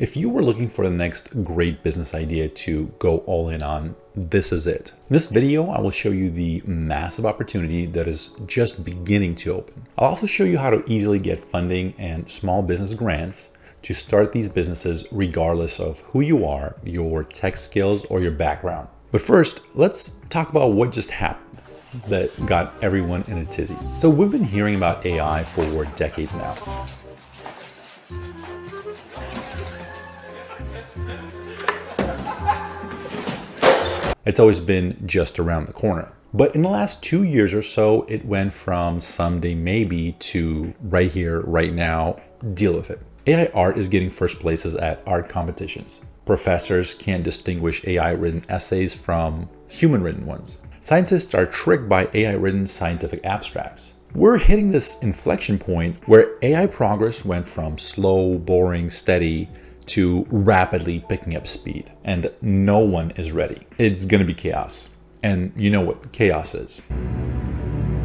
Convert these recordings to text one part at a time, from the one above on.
If you were looking for the next great business idea to go all in on, this is it. In this video, I will show you the massive opportunity that is just beginning to open. I'll also show you how to easily get funding and small business grants to start these businesses regardless of who you are, your tech skills, or your background. But first, let's talk about what just happened that got everyone in a tizzy. So we've been hearing about AI for decades now. It's always been just around the corner. But in the last 2 years or so, it went from someday maybe to right here, right now, deal with it. AI art is getting first places at art competitions. Professors can't distinguish AI-written essays from human-written ones. Scientists are tricked by AI-written scientific abstracts. We're hitting this inflection point where AI progress went from slow, boring, steady to rapidly picking up speed, and no one is ready. It's gonna be chaos. And you know what chaos is.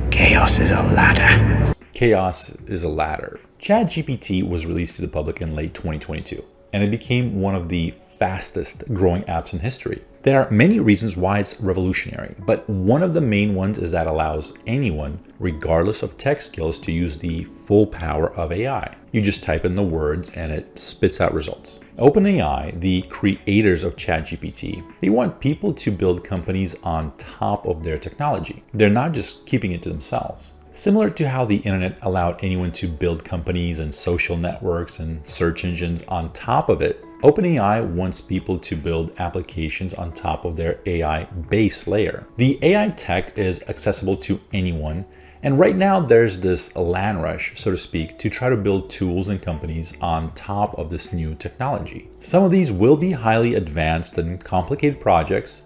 Chaos is a ladder. Chaos is a ladder. ChatGPT was released to the public in late 2022, and it became one of the fastest growing apps in history. There are many reasons why it's revolutionary, but one of the main ones is that it allows anyone, regardless of tech skills, to use the full power of AI. You just type in the words and it spits out results. OpenAI, the creators of ChatGPT, they want people to build companies on top of their technology. They're not just keeping it to themselves. Similar to how the internet allowed anyone to build companies and social networks and search engines on top of it, OpenAI wants people to build applications on top of their AI base layer. The AI tech is accessible to anyone, and right now there's this land rush, so to speak, to try to build tools and companies on top of this new technology. Some of these will be highly advanced and complicated projects,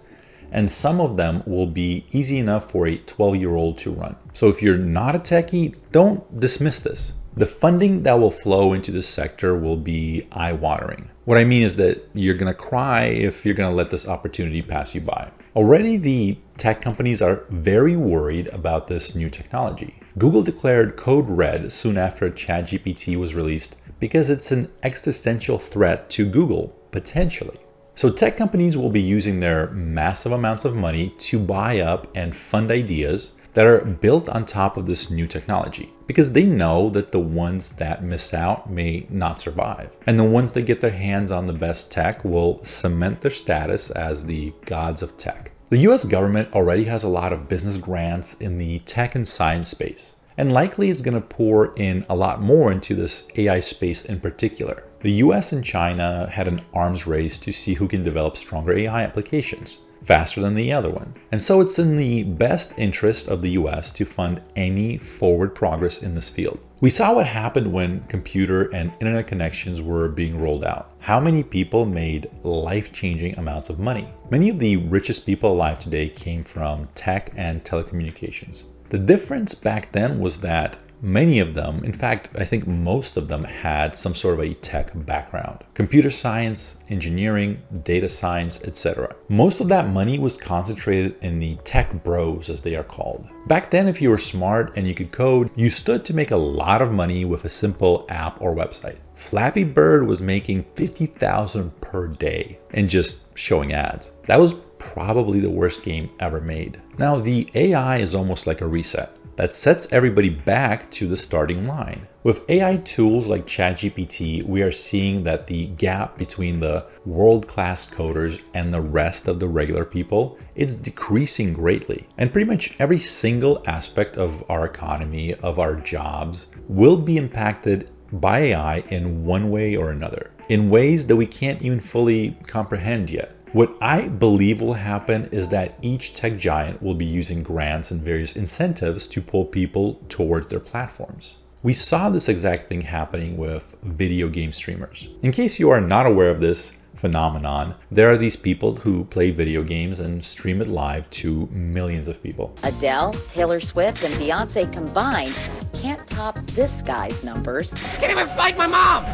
and some of them will be easy enough for a 12-year-old to run. So if you're not a techie, don't dismiss this. The funding that will flow into this sector will be eye-watering. What I mean is that you're gonna cry if you're gonna let this opportunity pass you by. Already the tech companies are very worried about this new technology. Google declared code red soon after ChatGPT was released because it's an existential threat to Google, potentially. So tech companies will be using their massive amounts of money to buy up and fund ideas that are built on top of this new technology, because they know that the ones that miss out may not survive. And the ones that get their hands on the best tech will cement their status as the gods of tech. The US government already has a lot of business grants in the tech and science space, and likely it's going to pour in a lot more into this AI space in particular. The US and China had an arms race to see who can develop stronger AI applications faster than the other one. And so it's in the best interest of the US to fund any forward progress in this field. We saw what happened when computer and internet connections were being rolled out. How many people made life-changing amounts of money? Many of the richest people alive today came from tech and telecommunications. The difference back then was that many of them, in fact, I think most of them, had some sort of a tech background. Computer science, engineering, data science, etc. Most of that money was concentrated in the tech bros, as they are called. Back then, if you were smart and you could code, you stood to make a lot of money with a simple app or website. Flappy Bird was making $50,000 per day and just showing ads. That was probably the worst game ever made. Now, the AI is almost like a reset that sets everybody back to the starting line. With AI tools like ChatGPT, we are seeing that the gap between the world-class coders and the rest of the regular people, it's decreasing greatly. And pretty much every single aspect of our economy, of our jobs, will be impacted by AI in one way or another, in ways that we can't even fully comprehend yet. What I believe will happen is that each tech giant will be using grants and various incentives to pull people towards their platforms. We saw this exact thing happening with video game streamers. In case you are not aware of this phenomenon, there are these people who play video games and stream it live to millions of people. Adele, Taylor Swift, and Beyonce combined can't top this guy's numbers. Can't even fight my mom.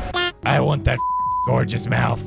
I want that gorgeous mouth.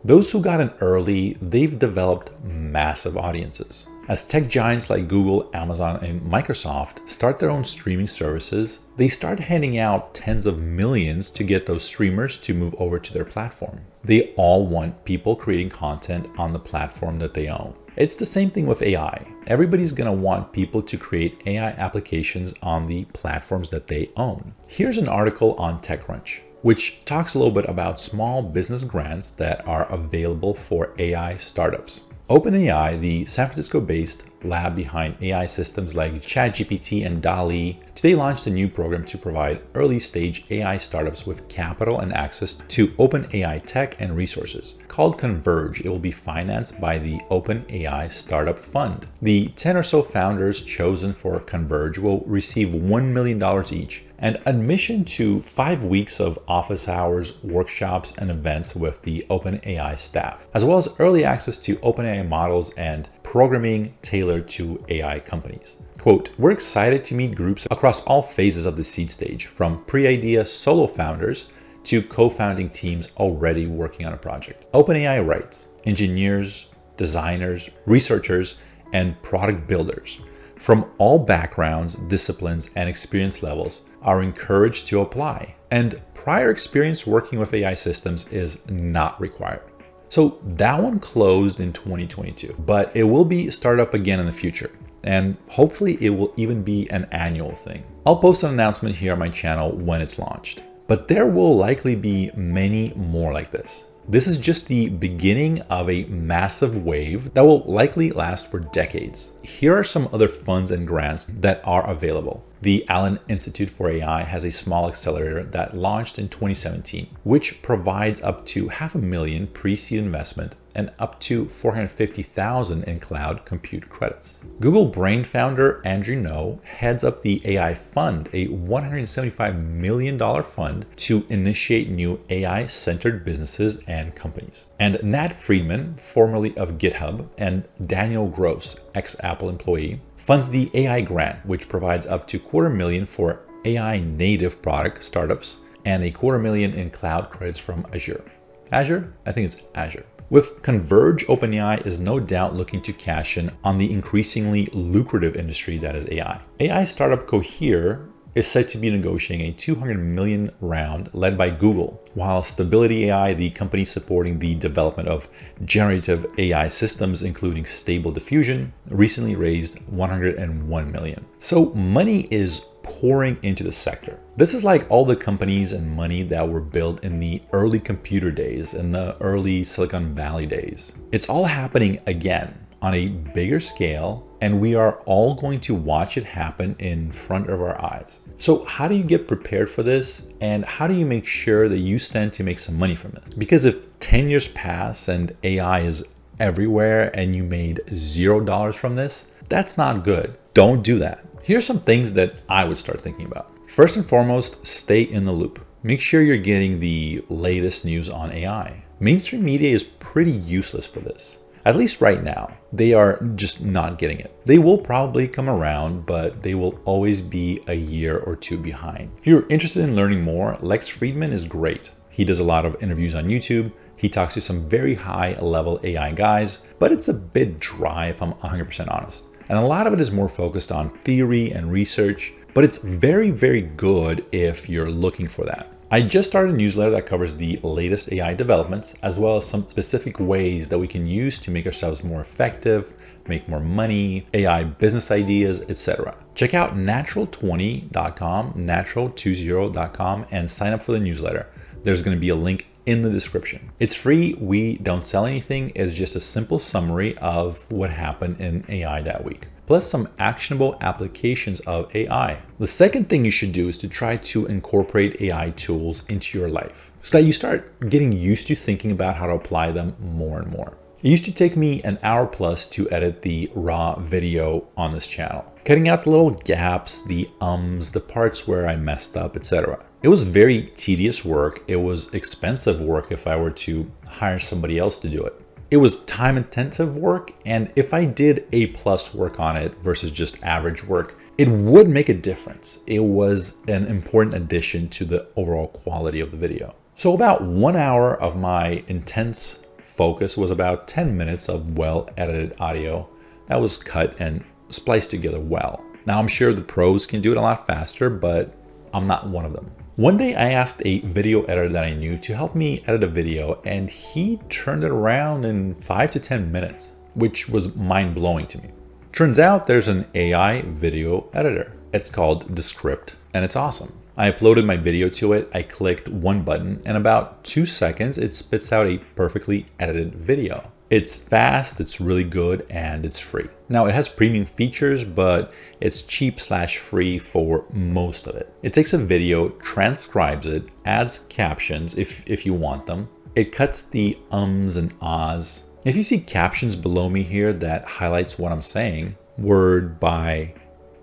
Those who got in early, they've developed massive audiences. As tech giants like Google, Amazon, and Microsoft start their own streaming services, they start handing out tens of millions to get those streamers to move over to their platform. They all want people creating content on the platform that they own. It's the same thing with AI. Everybody's going to want people to create AI applications on the platforms that they own. Here's an article on TechCrunch, which talks a little bit about small business grants that are available for AI startups. OpenAI, the San Francisco-based lab behind AI systems like ChatGPT and DALL-E, today launched a new program to provide early-stage AI startups with capital and access to OpenAI tech and resources. Called Converge, it will be financed by the OpenAI Startup Fund. The 10 or so founders chosen for Converge will receive $1 million each, and admission to 5 weeks of office hours, workshops, and events with the OpenAI staff, as well as early access to OpenAI models and programming tailored to AI companies. Quote, "We're excited to meet groups across all phases of the seed stage, from pre-idea solo founders to co-founding teams already working on a project." OpenAI writes, "Engineers, designers, researchers, and product builders from all backgrounds, disciplines, and experience levels are encouraged to apply, and prior experience working with AI systems is not required." So that one closed in 2022, but it will be started up again in the future, and hopefully it will even be an annual thing. I'll post an announcement here on my channel when it's launched, but there will likely be many more like this. This is just the beginning of a massive wave that will likely last for decades. Here are some other funds and grants that are available. The Allen Institute for AI has a small accelerator that launched in 2017, which provides up to $500,000 pre-seed investment and up to $450,000 in cloud compute credits. Google Brain founder Andrew Ngo heads up the AI Fund, a $175 million fund to initiate new AI-centered businesses and companies. And Nat Friedman, formerly of GitHub, and Daniel Gross, ex-Apple employee, funds the AI Grant, which provides up to $250,000 for AI native product startups and $250,000 in cloud credits from Azure. Azure? I think it's Azure. With Converge, OpenAI is no doubt looking to cash in on the increasingly lucrative industry that is AI. AI startup Cohere is said to be negotiating a $200 million round led by Google, while Stability AI, the company supporting the development of generative AI systems, including Stable Diffusion, recently raised $101 million. So money is pouring into the sector. This is like all the companies and money that were built in the early computer days, in the early Silicon Valley days. It's all happening again on a bigger scale, and we are all going to watch it happen in front of our eyes. So how do you get prepared for this, and how do you make sure that you stand to make some money from it? Because if 10 years pass and AI is everywhere and you made $0 from this, that's not good. Don't do that. Here's some things that I would start thinking about. First and foremost, stay in the loop. Make sure you're getting the latest news on AI. Mainstream media is pretty useless for this. At least right now, they are just not getting it. They will probably come around, but they will always be a year or two behind. If you're interested in learning more, Lex Friedman is great. He does a lot of interviews on YouTube. He talks to some very high level AI guys, but it's a bit dry if I'm 100% honest. And a lot of it is more focused on theory and research, but it's very, very good if you're looking for that. I just started a newsletter that covers the latest AI developments, as well as some specific ways that we can use to make ourselves more effective, make more money, AI business ideas, etc. Check out natural20.com, natural20.com, and sign up for the newsletter. There's going to be a link in the description. It's free. We don't sell anything. It's just a simple summary of what happened in AI that week, plus some actionable applications of AI. The second thing you should do is to try to incorporate AI tools into your life so that you start getting used to thinking about how to apply them more and more. It used to take me an hour plus to edit the raw video on this channel, cutting out the little gaps, the ums, the parts where I messed up, etc. It was very tedious work. It was expensive work if I were to hire somebody else to do it. It was time intensive work, and if I did A+ work on it versus just average work, it would make a difference. It was an important addition to the overall quality of the video. So about 1 hour of my intense focus was about 10 minutes of well-edited audio, that was cut and spliced together well. Now I'm sure the pros can do it a lot faster, but I'm not one of them. One day I asked a video editor that I knew to help me edit a video, and he turned it around in 5 to 10 minutes, which was mind-blowing to me. Turns out there's an AI video editor. It's called Descript, and it's awesome. I uploaded my video to it, I clicked one button, and about 2 seconds it spits out a perfectly edited video. It's fast, it's really good, and it's free. Now it has premium features, but it's cheap/free for most of it. It takes a video, transcribes it, adds captions if you want them. It cuts the ums and ahs. If you see captions below me here that highlights what I'm saying, word by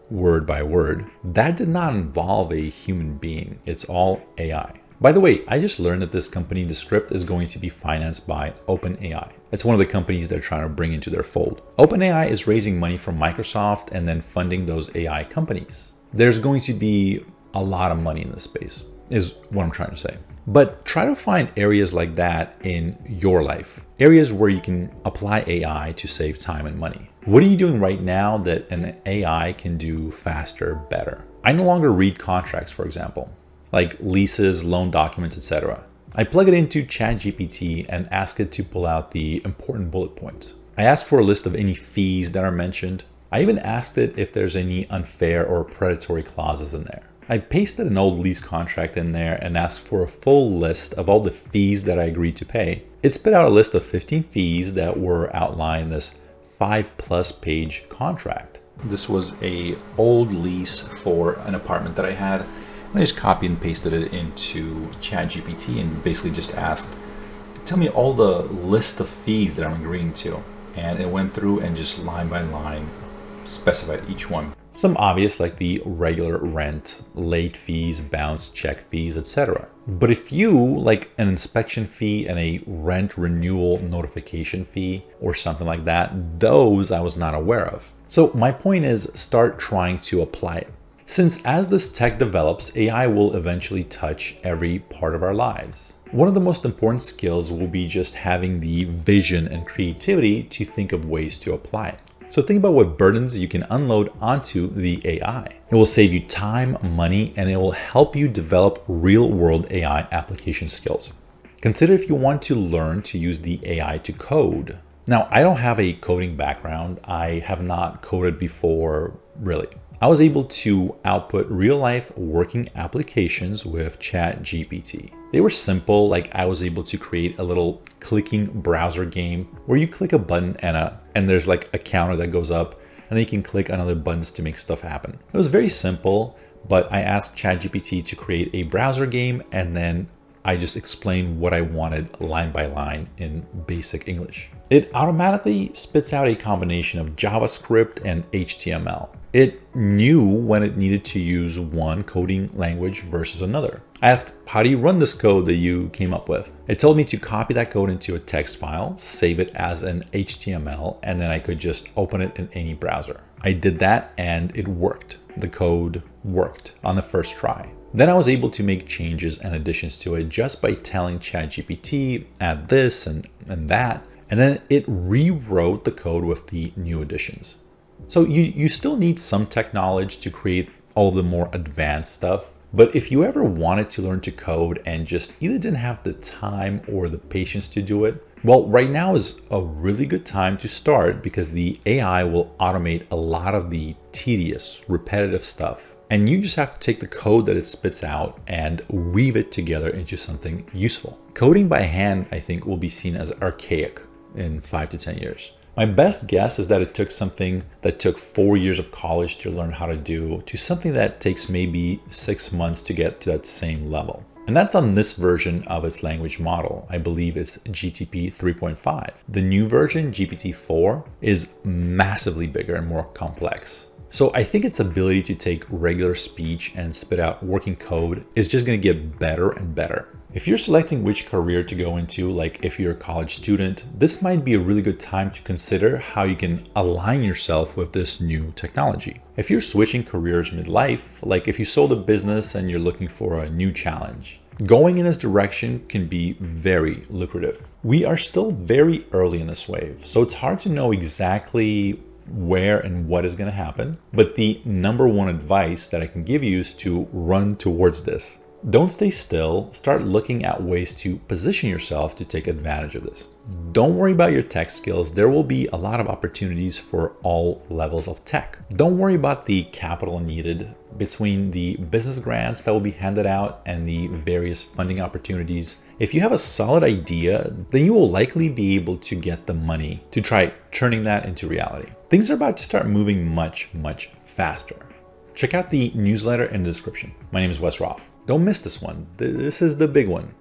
word, that did not involve a human being. It's all AI. By the way, I just learned that this company, Descript, is going to be financed by OpenAI. It's one of the companies they're trying to bring into their fold. OpenAI is raising money from Microsoft and then funding those AI companies. There's going to be a lot of money in this space, is what I'm trying to say. But try to find areas like that in your life, areas where you can apply AI to save time and money. What are you doing right now that an AI can do faster, better? I no longer read contracts, for example, like leases, loan documents, etc. I plug it into ChatGPT and ask it to pull out the important bullet points. I ask for a list of any fees that are mentioned. I even asked it if there's any unfair or predatory clauses in there. I pasted an old lease contract in there and asked for a full list of all the fees that I agreed to pay. It spit out a list of 15 fees that were outlined in this 5+ page contract. This was an old lease for an apartment that I had. I just copied and pasted it into ChatGPT and basically just asked, tell me all the list of fees that I'm agreeing to. And it went through and just line by line specified each one. Some obvious, like the regular rent, late fees, bounce check fees, etc. But if you like an inspection fee and a rent renewal notification fee or something like that, those I was not aware of. So my point is, start trying to apply it. Since as this tech develops, AI will eventually touch every part of our lives. One of the most important skills will be just having the vision and creativity to think of ways to apply it. So think about what burdens you can unload onto the AI. It will save you time, money, and it will help you develop real-world AI application skills. Consider if you want to learn to use the AI to code. Now, I don't have a coding background. I have not coded before, really. I was able to output real-life working applications with ChatGPT. They were simple, like I was able to create a little clicking browser game where you click a button and there's like a counter that goes up, and then you can click on other buttons to make stuff happen. It was very simple, but I asked ChatGPT to create a browser game, and then I just explained what I wanted line by line in basic English. It automatically spits out a combination of JavaScript and HTML. It knew when it needed to use one coding language versus another. I asked, how do you run this code that you came up with? It told me to copy that code into a text file, save it as an HTML, and then I could just open it in any browser. I did that and it worked. The code worked on the first try. Then I was able to make changes and additions to it just by telling ChatGPT, add this and that, and then it rewrote the code with the new additions. So you still need some tech knowledge to create all of the more advanced stuff. But if you ever wanted to learn to code and just either didn't have the time or the patience to do it, well, right now is a really good time to start because the AI will automate a lot of the tedious, repetitive stuff. And you just have to take the code that it spits out and weave it together into something useful. Coding by hand, I think, will be seen as archaic in 5 to 10 years. My best guess is that it took something that took 4 years of college to learn how to do to something that takes maybe 6 months to get to that same level. And that's on this version of its language model. I believe it's GTP 3.5. The new version, GPT-4, is massively bigger and more complex. So I think its ability to take regular speech and spit out working code is just going to get better and better. If you're selecting which career to go into, like if you're a college student, this might be a really good time to consider how you can align yourself with this new technology. If you're switching careers midlife, like if you sold a business and you're looking for a new challenge, going in this direction can be very lucrative. We are still very early in this wave, so it's hard to know exactly where and what is going to happen, but the number one advice that I can give you is to run towards this. Don't stay still. Start looking at ways to position yourself to take advantage of this. Don't worry about your tech skills. There will be a lot of opportunities for all levels of tech. Don't worry about the capital needed between the business grants that will be handed out and the various funding opportunities. If you have a solid idea, then you will likely be able to get the money to try turning that into reality. Things are about to start moving much, much faster. Check out the newsletter in the description. My name is Wes Roth. Don't miss this one. This is the big one.